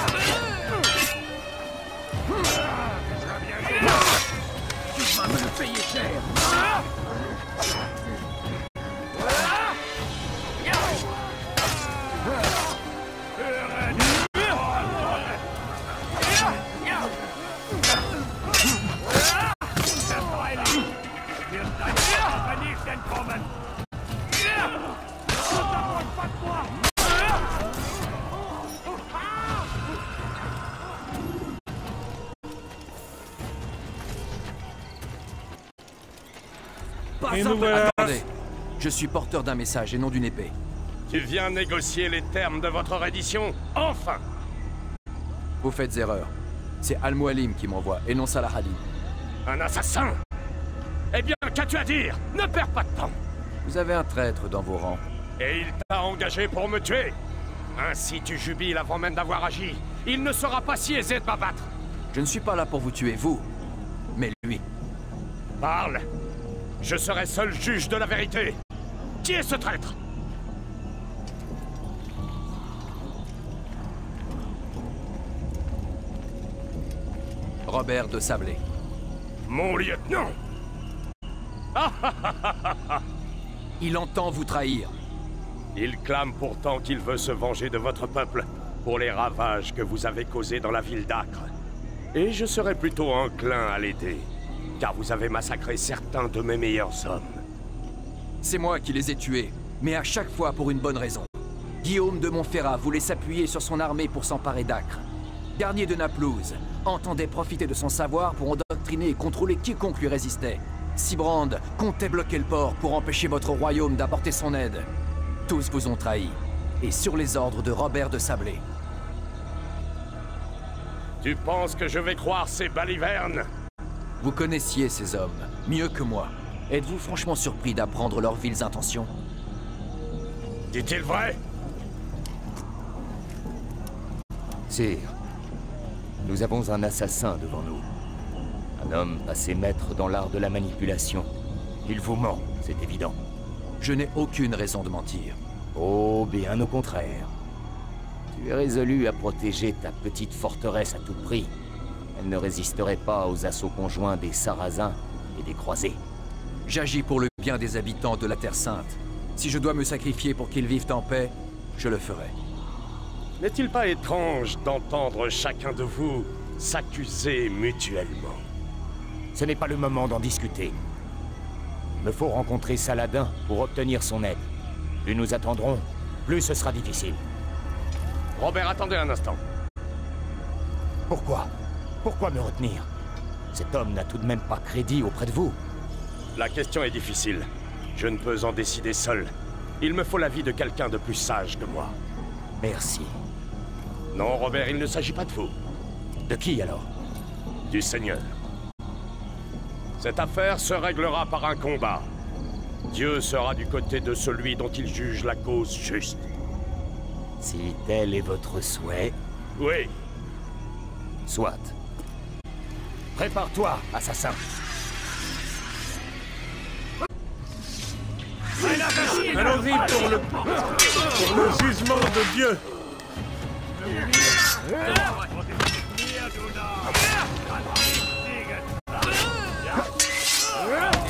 [SPEAKER 18] Tu vas me le payer cher.
[SPEAKER 6] Et nous voilà. Attendez, je suis porteur d'un message et non d'une épée.
[SPEAKER 20] Tu viens négocier les termes de votre reddition? Enfin!
[SPEAKER 6] Vous faites erreur. C'est Al-Mualim qui m'envoie, et non Salah-ad-Din.
[SPEAKER 20] Un assassin? Eh bien, qu'as-tu à dire? Ne perds pas de temps!
[SPEAKER 6] Vous avez un traître dans vos rangs.
[SPEAKER 20] Et il t'a engagé pour me tuer? Ainsi tu jubiles avant même d'avoir agi. Il ne sera pas si aisé de m'abattre.
[SPEAKER 6] Je ne suis pas là pour vous tuer, vous, mais lui.
[SPEAKER 20] Parle! Je serai seul juge de la vérité. Qui est ce traître?
[SPEAKER 6] Robert de Sablé.
[SPEAKER 20] Mon lieutenant!
[SPEAKER 6] Il entend vous trahir.
[SPEAKER 20] Il clame pourtant qu'il veut se venger de votre peuple pour les ravages que vous avez causés dans la ville d'Acre. Et je serais plutôt enclin à l'aider, car vous avez massacré certains de mes meilleurs hommes.
[SPEAKER 6] C'est moi qui les ai tués, mais à chaque fois pour une bonne raison. Guillaume de Montferrat voulait s'appuyer sur son armée pour s'emparer d'Acre. Garnier de Naplouse entendait profiter de son savoir pour endoctriner et contrôler quiconque lui résistait. Sibrand comptait bloquer le port pour empêcher votre royaume d'apporter son aide. Tous vous ont trahi, et sur les ordres de Robert de Sablé.
[SPEAKER 20] Tu penses que je vais croire ces balivernes?
[SPEAKER 6] Vous connaissiez ces hommes, mieux que moi. Êtes-vous franchement surpris d'apprendre leurs viles intentions?
[SPEAKER 20] Dit-il vrai?
[SPEAKER 21] Sire, nous avons un assassin devant nous. Un homme passé maître dans l'art de la manipulation. Il vous ment, c'est évident.
[SPEAKER 6] Je n'ai aucune raison de mentir.
[SPEAKER 21] Oh, bien au contraire. Tu es résolu à protéger ta petite forteresse à tout prix. Elle ne résisterait pas aux assauts conjoints des Sarrasins et des Croisés.
[SPEAKER 6] J'agis pour le bien des habitants de la Terre Sainte. Si je dois me sacrifier pour qu'ils vivent en paix, je le ferai.
[SPEAKER 20] N'est-il pas étrange d'entendre chacun de vous s'accuser mutuellement?
[SPEAKER 21] Ce n'est pas le moment d'en discuter. Il me faut rencontrer Saladin pour obtenir son aide. Plus nous attendrons, plus ce sera difficile.
[SPEAKER 20] Robert, attendez un instant.
[SPEAKER 21] Pourquoi? Pourquoi me retenir? Cet homme n'a tout de même pas crédit auprès de vous.
[SPEAKER 20] La question est difficile. Je ne peux en décider seul. Il me faut l'avis de quelqu'un de plus sage que moi.
[SPEAKER 21] Merci.
[SPEAKER 20] Non, Robert, il ne s'agit pas de vous.
[SPEAKER 21] De qui alors?
[SPEAKER 20] Du Seigneur. Cette affaire se réglera par un combat. Dieu sera du côté de celui dont il juge la cause juste.
[SPEAKER 21] Si tel est votre souhait...
[SPEAKER 20] Oui.
[SPEAKER 21] Soit. Prépare-toi, assassin.
[SPEAKER 1] Allons-y pour le jugement de Dieu.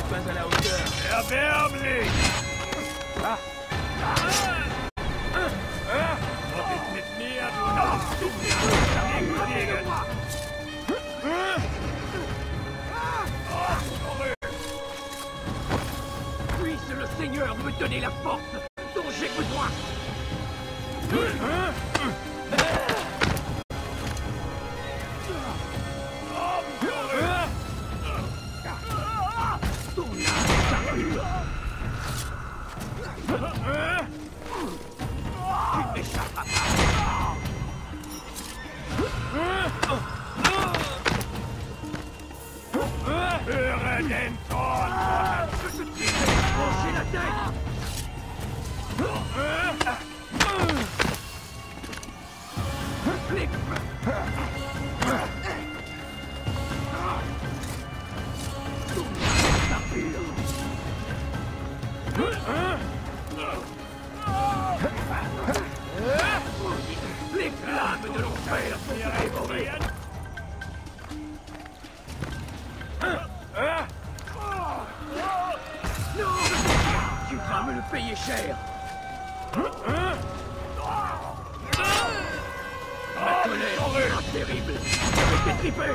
[SPEAKER 18] Pas à la hauteur. Puisse le Seigneur me donner la force dont j'ai besoin. Les flammes de l'enfer sont dévorées. Non! Tu vas me le payer cher! Ma colère sera terrible! Je vais t'étriper!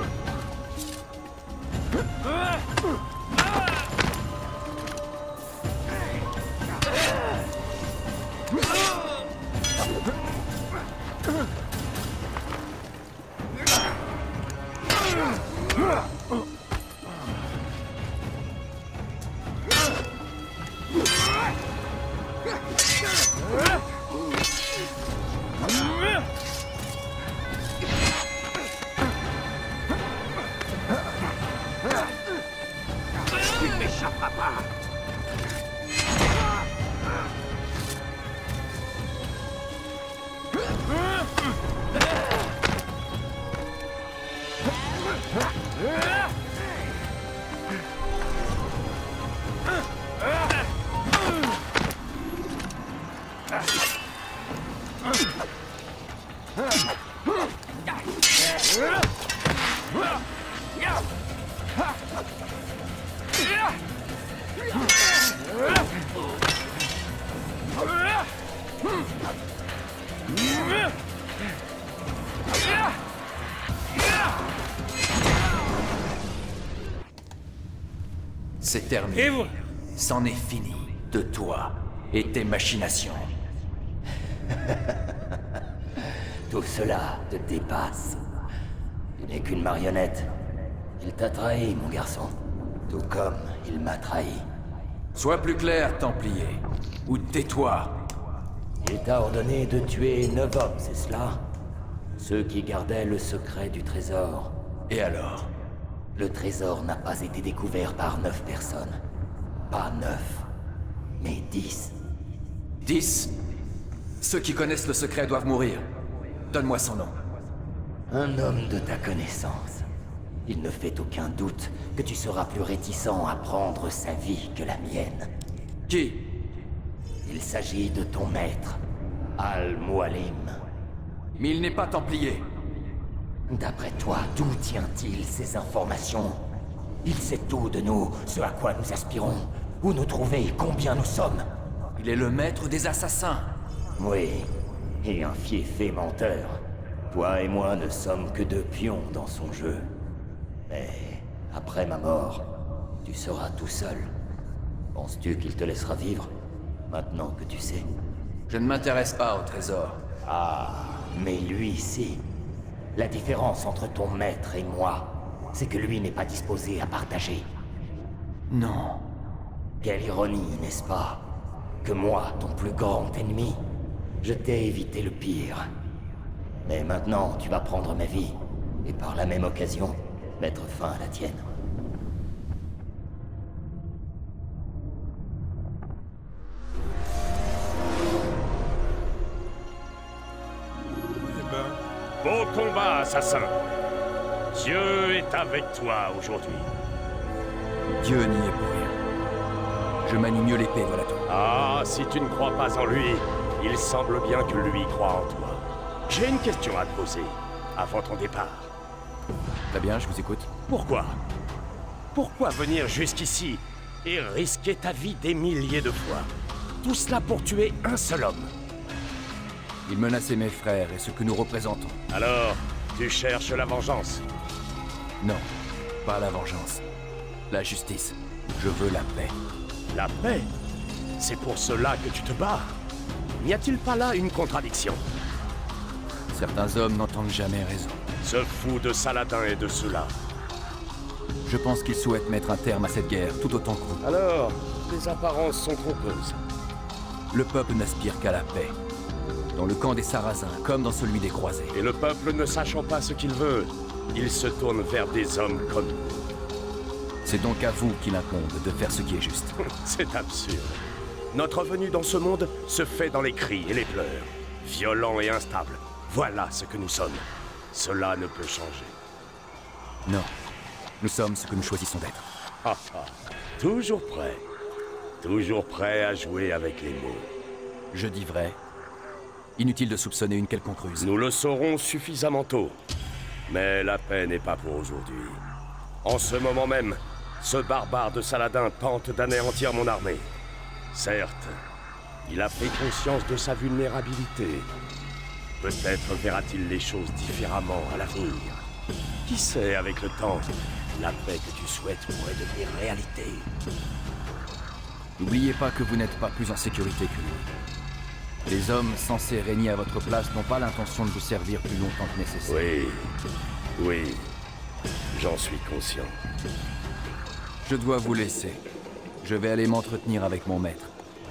[SPEAKER 18] Tu ne m'échapperas pas!
[SPEAKER 6] C'est terminé. C'en est fini de toi et tes machinations.
[SPEAKER 21] Tout cela te dépasse. Tu n'es qu'une marionnette. Il t'a trahi, mon garçon. Tout comme il m'a trahi.
[SPEAKER 6] Sois plus clair, Templier. Ou tais-toi.
[SPEAKER 21] Il t'a ordonné de tuer 9 hommes, c'est cela? Ceux qui gardaient le secret du trésor.
[SPEAKER 6] Et alors?
[SPEAKER 21] Le trésor n'a pas été découvert par 9 personnes. Pas 9, mais 10.
[SPEAKER 6] 10? Ceux qui connaissent le secret doivent mourir. Donne-moi son nom.
[SPEAKER 21] Un homme de ta connaissance. Il ne fait aucun doute que tu seras plus réticent à prendre sa vie que la mienne.
[SPEAKER 6] Qui?
[SPEAKER 21] Il s'agit de ton maître, Al-Mualim.
[SPEAKER 6] Mais il n'est pas Templier.
[SPEAKER 21] D'après toi, d'où tient-il ces informations? Il sait tout de nous, ce à quoi nous aspirons, où nous trouver, combien nous sommes.
[SPEAKER 6] Il est le maître des assassins.
[SPEAKER 21] Oui, et un fiefé menteur. Toi et moi ne sommes que 2 pions dans son jeu. Mais après ma mort, tu seras tout seul. Penses-tu qu'il te laissera vivre, maintenant que tu sais?
[SPEAKER 6] Je ne m'intéresse pas au trésor.
[SPEAKER 21] Ah, mais lui, si. La différence entre ton maître et moi, c'est que lui n'est pas disposé à partager.
[SPEAKER 6] Non.
[SPEAKER 21] Quelle ironie, n'est-ce pas? Que moi, ton plus grand ennemi, je t'ai évité le pire. Mais maintenant, tu vas prendre ma vie, et par la même occasion, mettre fin à la tienne.
[SPEAKER 20] Bon combat, assassin. Dieu est avec toi aujourd'hui.
[SPEAKER 6] Dieu n'y est pour rien. Je manie mieux l'épée, voilà tout.
[SPEAKER 20] Ah, si tu ne crois pas en lui, il semble bien que lui croit en toi. J'ai une question à te poser, avant ton départ.
[SPEAKER 6] Très bien, je vous écoute.
[SPEAKER 20] Pourquoi? Pourquoi venir jusqu'ici et risquer ta vie des milliers de fois? Tout cela pour tuer un seul homme.
[SPEAKER 6] Il menaçait mes frères et ce que nous représentons.
[SPEAKER 20] Alors, tu cherches la vengeance?
[SPEAKER 6] Non, pas la vengeance. La justice. Je veux la paix.
[SPEAKER 20] La paix? C'est pour cela que tu te bats? N'y a-t-il pas là une contradiction?
[SPEAKER 6] Certains hommes n'entendent jamais raison.
[SPEAKER 20] Ce fou de Saladin et de ceux-là.
[SPEAKER 6] Je pense qu'ils souhaitent mettre un terme à cette guerre, tout autant que vous.
[SPEAKER 20] Alors, les apparences sont trompeuses.
[SPEAKER 6] Le peuple n'aspire qu'à la paix. Dans le camp des Sarrasins, comme dans celui des Croisés.
[SPEAKER 20] Et le peuple ne sachant pas ce qu'il veut, il se tourne vers des hommes comme nous.
[SPEAKER 6] C'est donc à vous qu'il incombe de faire ce qui est juste.
[SPEAKER 20] C'est absurde. Notre venue dans ce monde se fait dans les cris et les pleurs. Violents et instables. Voilà ce que nous sommes. Cela ne peut changer.
[SPEAKER 6] Non. Nous sommes ce que nous choisissons d'être.
[SPEAKER 20] Ah ah. Toujours prêt. Toujours prêt à jouer avec les mots.
[SPEAKER 6] Je dis vrai. Inutile de soupçonner une quelconque ruse.
[SPEAKER 20] Nous le saurons suffisamment tôt. Mais la paix n'est pas pour aujourd'hui. En ce moment même, ce barbare de Saladin tente d'anéantir mon armée. Certes, il a pris conscience de sa vulnérabilité. Peut-être verra-t-il les choses différemment à l'avenir. Qui sait, avec le temps, la paix que tu souhaites pourrait devenir réalité.
[SPEAKER 6] N'oubliez pas que vous n'êtes pas plus en sécurité que lui. Les hommes censés régner à votre place n'ont pas l'intention de vous servir plus longtemps que nécessaire.
[SPEAKER 20] Oui, j'en suis conscient.
[SPEAKER 6] Je dois vous laisser. Je vais aller m'entretenir avec mon maître.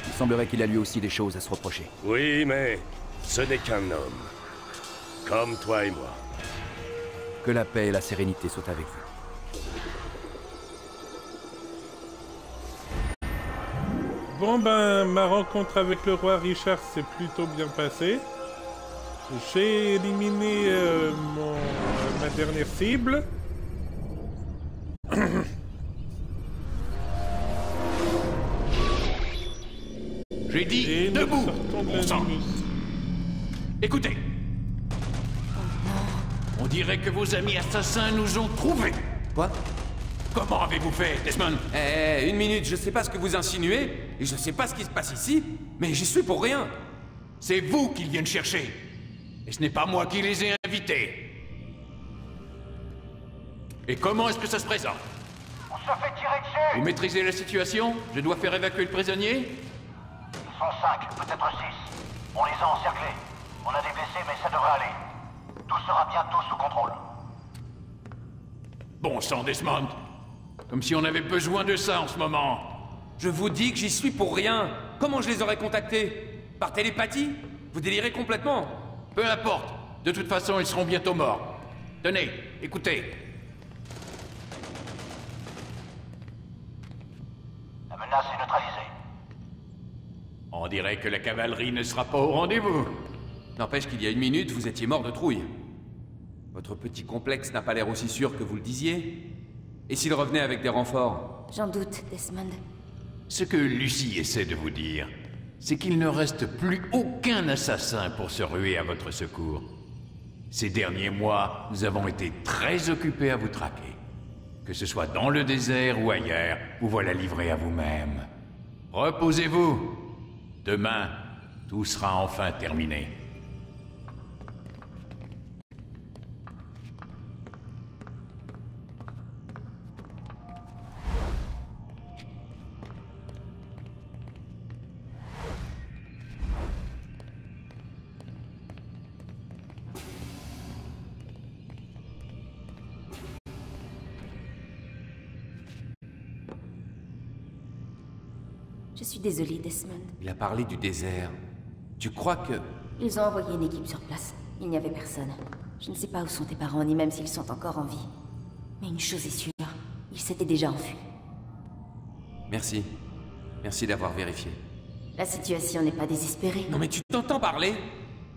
[SPEAKER 6] Il semblerait qu'il a lui aussi des choses à se reprocher.
[SPEAKER 20] Oui, mais ce n'est qu'un homme. Comme toi et moi.
[SPEAKER 6] Que la paix et la sérénité soient avec vous.
[SPEAKER 1] Bon ben, ma rencontre avec le roi Richard s'est plutôt bien passée. J'ai éliminé ma dernière cible.
[SPEAKER 5] J'ai dit debout, bon sang. Écoutez. On dirait que vos amis assassins nous ont trouvés.
[SPEAKER 7] Quoi?
[SPEAKER 5] Comment avez-vous fait, Desmond?
[SPEAKER 7] Une minute, je sais pas ce que vous insinuez, et je sais pas ce qui se passe ici, mais j'y suis pour rien.
[SPEAKER 5] C'est vous qu'ils viennent chercher. Et ce n'est pas moi qui les ai invités. Et comment est-ce que ça se présente?
[SPEAKER 18] On se fait tirer dessus.
[SPEAKER 5] Vous maîtrisez la situation? Je dois faire évacuer le prisonnier?
[SPEAKER 18] Ils sont 5, peut-être 6. On les a encerclés. On a des blessés, mais ça devrait aller. Tout sera bientôt sous contrôle.
[SPEAKER 5] Bon sang, Desmond. Comme si on avait besoin de ça en ce moment.
[SPEAKER 7] Je vous dis que j'y suis pour rien. Comment je les aurais contactés? Par télépathie? Vous délirez complètement.
[SPEAKER 5] Peu importe. De toute façon, ils seront bientôt morts. Tenez, écoutez.
[SPEAKER 18] La menace est neutralisée.
[SPEAKER 5] On dirait que la cavalerie ne sera pas au rendez-vous.
[SPEAKER 7] N'empêche qu'il y a une minute, vous étiez mort de trouille. Votre petit complexe n'a pas l'air aussi sûr que vous le disiez. Et s'il revenait avec des renforts?
[SPEAKER 4] J'en doute, Desmond.
[SPEAKER 2] Ce que Lucie essaie de vous dire, c'est qu'il ne reste plus aucun assassin pour se ruer à votre secours. Ces derniers mois, nous avons été très occupés à vous traquer. Que ce soit dans le désert ou ailleurs, vous voilà livrés à vous-même. Reposez-vous. Demain, tout sera enfin terminé.
[SPEAKER 4] Je suis désolée, Desmond.
[SPEAKER 7] Il a parlé du désert. Tu crois que...
[SPEAKER 4] Ils ont envoyé une équipe sur place. Il n'y avait personne. Je ne sais pas où sont tes parents, ni même s'ils sont encore en vie. Mais une chose est sûre, ils s'étaient déjà enfuis.
[SPEAKER 7] Merci. Merci d'avoir vérifié.
[SPEAKER 4] La situation n'est pas désespérée.
[SPEAKER 7] Non mais tu t'entends parler?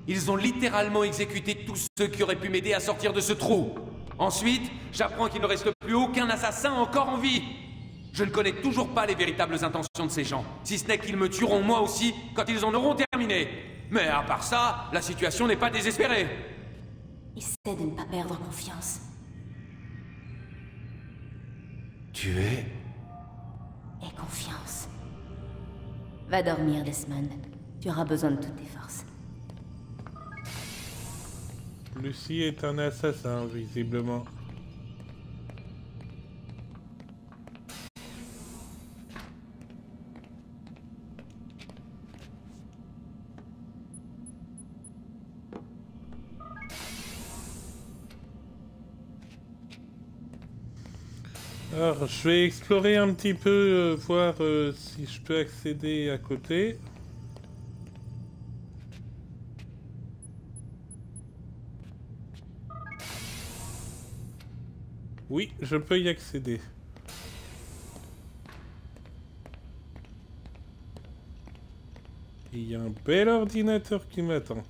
[SPEAKER 7] Ils ont littéralement exécuté tous ceux qui auraient pu m'aider à sortir de ce trou. Ensuite, j'apprends qu'il ne reste plus aucun assassin encore en vie. Je ne connais toujours pas les véritables intentions de ces gens, si ce n'est qu'ils me tueront moi aussi quand ils en auront terminé. Mais à part ça, la situation n'est pas désespérée.
[SPEAKER 4] Essaie de ne pas perdre confiance.
[SPEAKER 7] Tu es...
[SPEAKER 4] Aie confiance. Va dormir, Desmond. Tu auras besoin de toutes tes forces.
[SPEAKER 1] Lucie est un assassin, visiblement. Alors, je vais explorer un petit peu, voir si je peux accéder à côté. Oui, je peux y accéder. Il y a un bel ordinateur qui m'attend.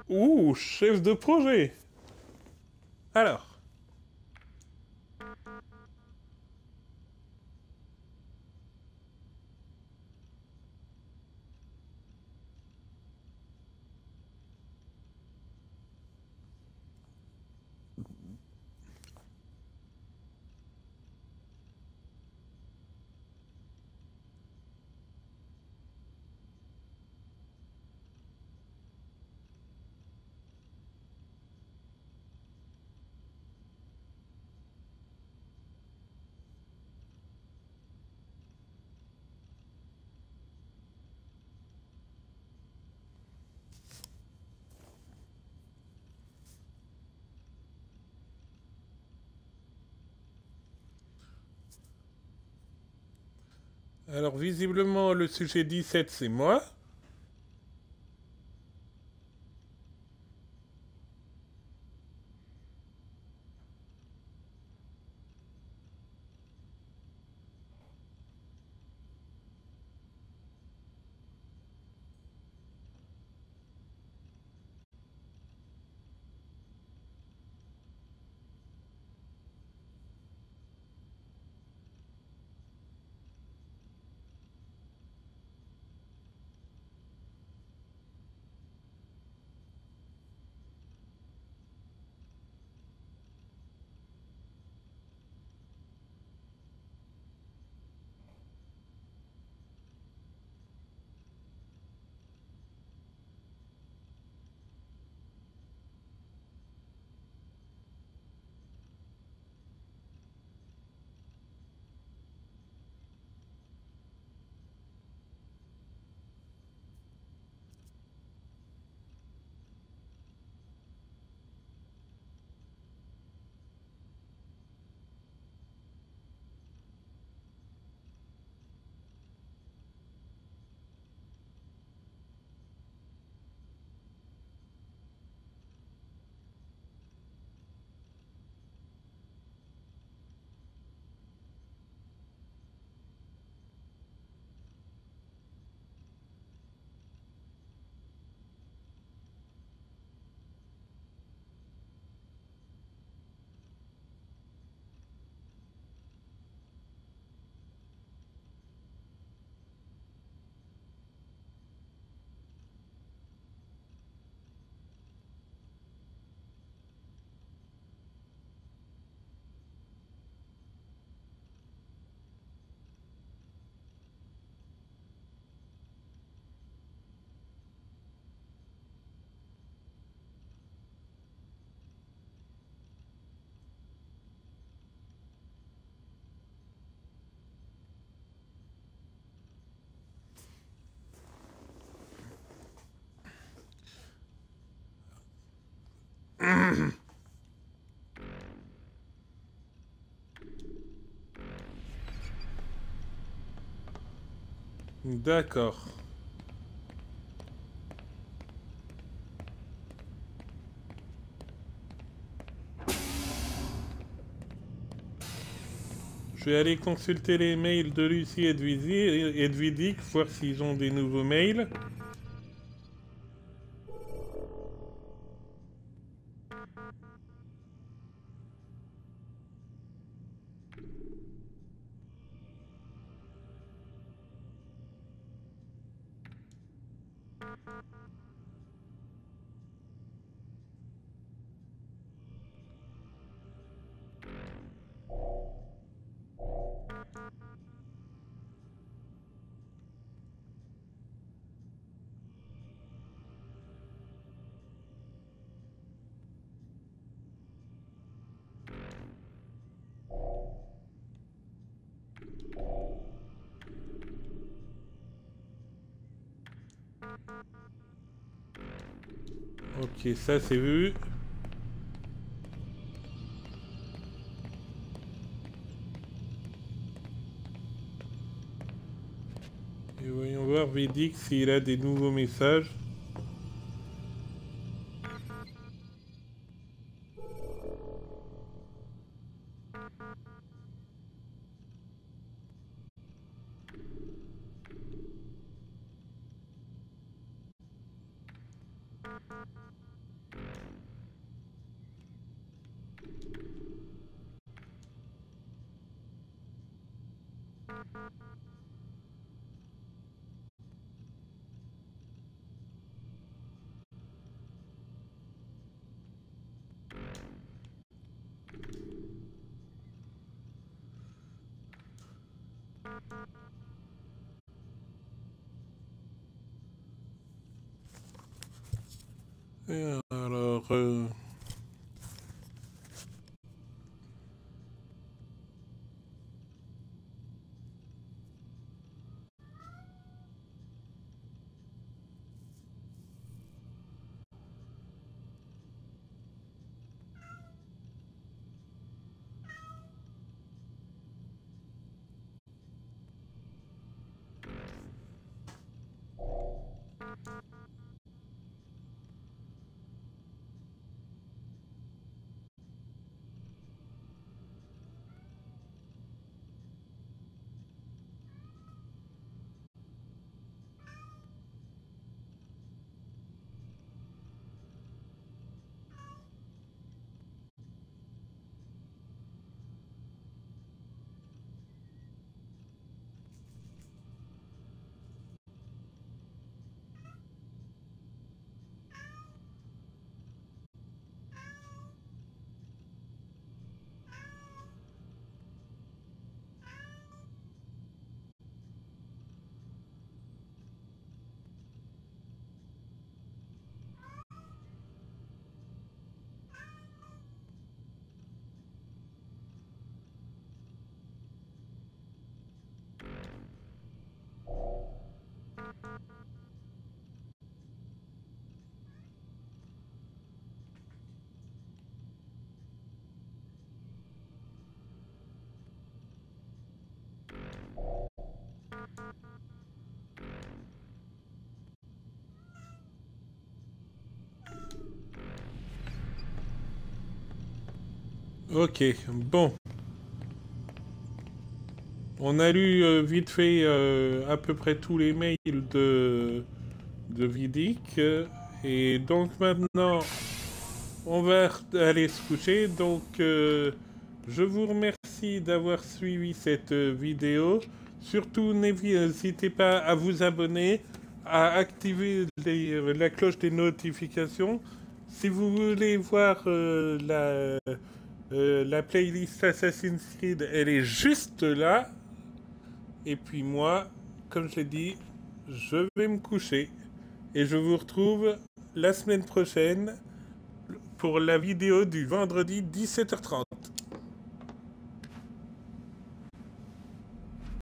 [SPEAKER 1] Ouh, chef de projet. Alors. Alors, visiblement, le sujet 17, c'est moi. D'accord. Je vais aller consulter les mails de Lucie et de Vidic, voir s'ils ont des nouveaux mails. Ok, ça c'est vu. Et voyons voir Vidic s'il a des nouveaux messages. Et alors... Ok, bon. On a lu vite fait à peu près tous les mails de Vidic. Et donc maintenant, on va aller se coucher. Donc, je vous remercie d'avoir suivi cette vidéo. Surtout, n'hésitez pas à vous abonner, à activer la cloche des notifications. Si vous voulez voir la playlist Assassin's Creed, elle est juste là. Et puis moi, comme je l'ai dit, je vais me coucher. Et je vous retrouve la semaine prochaine pour la vidéo du vendredi 17h30.